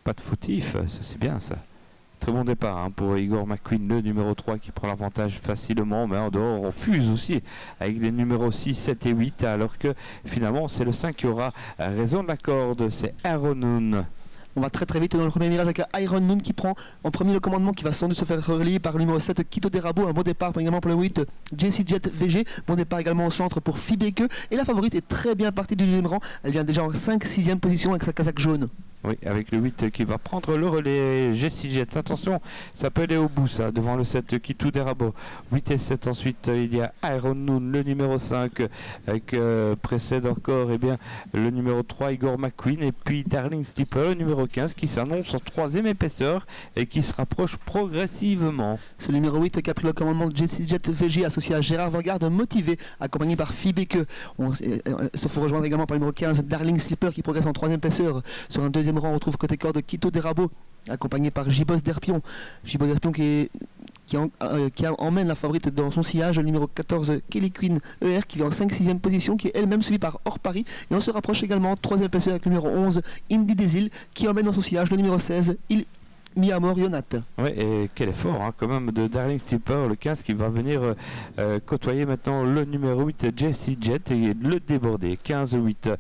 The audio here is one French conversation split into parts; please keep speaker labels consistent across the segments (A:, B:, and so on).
A: pas de fautif, ça c'est bien ça. Très bon départ hein, pour Igor McQueen, le numéro 3 qui prend l'avantage facilement, mais en dehors on fuse aussi avec les numéros 6, 7 et 8, alors que finalement c'est le 5 qui aura raison de la corde, c'est Aaron Noon.
B: On va très vite dans le premier virage avec Iron Moon qui prend en premier le commandement, qui va sans doute se faire relier par le numéro 7 Quito Derabo. Un bon départ également pour le 8 Jessie Jet VG. Bon départ également au centre pour Fibeke. Et la favorite est très bien partie du deuxième rang. Elle vient déjà en 5-6e position avec sa casaque jaune.
A: Oui, avec le 8 qui va prendre le relais, Jessie Jet. Attention, ça peut aller au bout ça, devant le 7 Quito Derabo. 8 et 7 ensuite, il y a Iron Noon, le numéro 5, avec précède encore le numéro 3 Igor McQueen, et puis Darling Slipper, le numéro 15, qui s'annonce en 3e épaisseur et qui se rapproche progressivement.
B: C'est le numéro 8 qui a pris le commandement de Jessie Jet VG, associé à Gérard Vanguard, motivé, accompagné par Fibeke. Se faut rejoindre également par le numéro 15 Darling Slipper qui progresse en 3e épaisseur. Sur un deuxième rang, on retrouve côté corde Quito Derabo, accompagné par J-Boss d'Erpion. J-Boss d'Erpion qui emmène la favorite dans son sillage, le numéro 14 Kelly Queen ER qui vient en 5-6e position, qui est elle-même suivie par Hors Paris. Et on se rapproche également en 3e épaisseur avec le numéro 11 Indy des Îles qui emmène dans son sillage le numéro 16 Miamor Yonat.
A: Oui, et quel effort hein, quand même de Darling Slipper, le 15 qui va venir côtoyer maintenant le numéro 8 Jessie Jet et le déborder. 15-8.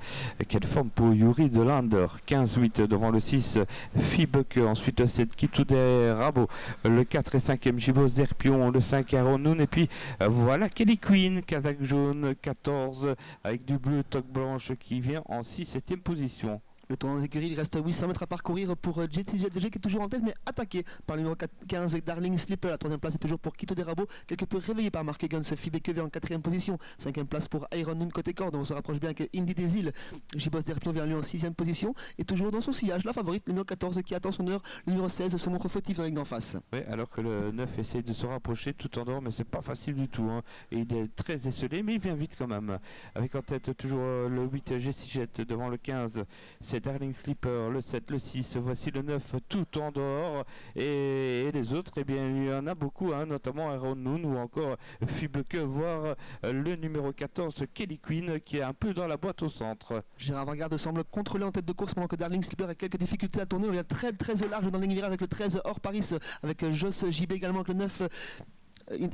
A: Quelle forme pour Yuri de Lander. 15-8 devant le 6 Fibeke, ensuite le 7 Kitude Rabo, le 4 et 5e Gibos Derpion, le 5 Aaron Noon, et puis voilà Kelly Queen, Kazakh jaune, 14 avec du bleu toque blanche qui vient en 6-7e position.
B: Le tournant des écuries, il reste 800 mètres à parcourir pour Jessie Jet VG qui est toujours en tête mais attaqué par le numéro 15 Darling Slipper. La 3e place est toujours pour Quito Derabo, quelque peu réveillé par Mark Guns. Fibeke vient en 4e position. 5e place pour Iron Noon côté corde. On se rapproche bien avec Indy des Îles. J-Boss d'Erpion vient lui en 6e position. Et toujours dans son sillage, la favorite, le numéro 14 qui attend son heure. Le numéro 16 se montre fautif dans la ligne d'en face.
A: Oui, alors que le 9 essaie de se rapprocher tout en dehors, mais c'est pas facile du tout. Hein. Et il est très esselé, mais il vient vite quand même. Avec en tête toujours le 8 Jessie Jet devant le 15. C'est Darling Slipper. Le 7, le 6, voici le 9 tout en dehors et les autres, eh bien il y en a beaucoup, hein, notamment Aaron Noon ou encore Fibeke, voire le numéro 14 Kelly Queen qui est un peu dans la boîte au centre.
B: Gérard Vanguard semble contrôler en tête de course pendant que Darling Slipper a quelques difficultés à tourner. On vient très au large dans le virage avec le 13 Hors Paris, avec Joss JB également avec le 9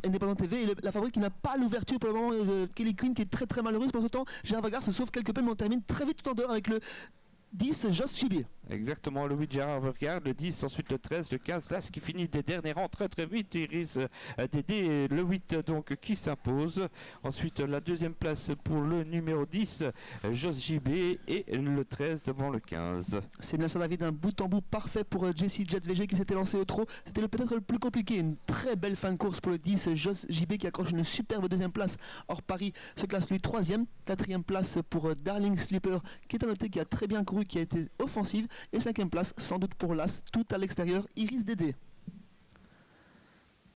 B: Indépendant TV, et la favorite qui n'a pas l'ouverture pour le moment, Kelly Queen qui est très malheureuse. Pendant ce temps, Gérard Vanguard se sauve quelque peu, mais on termine très vite tout en dehors avec le 10 Joss Chibier.
A: Exactement, le 8 Gérard Vergaard, le 10, ensuite le 13, le 15, là ce qui finit des derniers rangs très vite, Iris Dédé, le 8 donc qui s'impose. Ensuite la 2e place pour le numéro 10, Joss JB, et le 13 devant le 15.
B: C'est bien ça David, un bout en bout parfait pour Jessie Jet VG qui s'était lancé au trot. C'était peut-être le plus compliqué, une très belle fin de course pour le 10, Joss JB qui accroche une superbe 2e place. Hors Paris se classe lui 3e, 4e place pour Darling Slipper qui est à noter, qui a très bien couru, qui a été offensive. Et 5e place, sans doute pour l'As, tout à l'extérieur, Iris Dédé.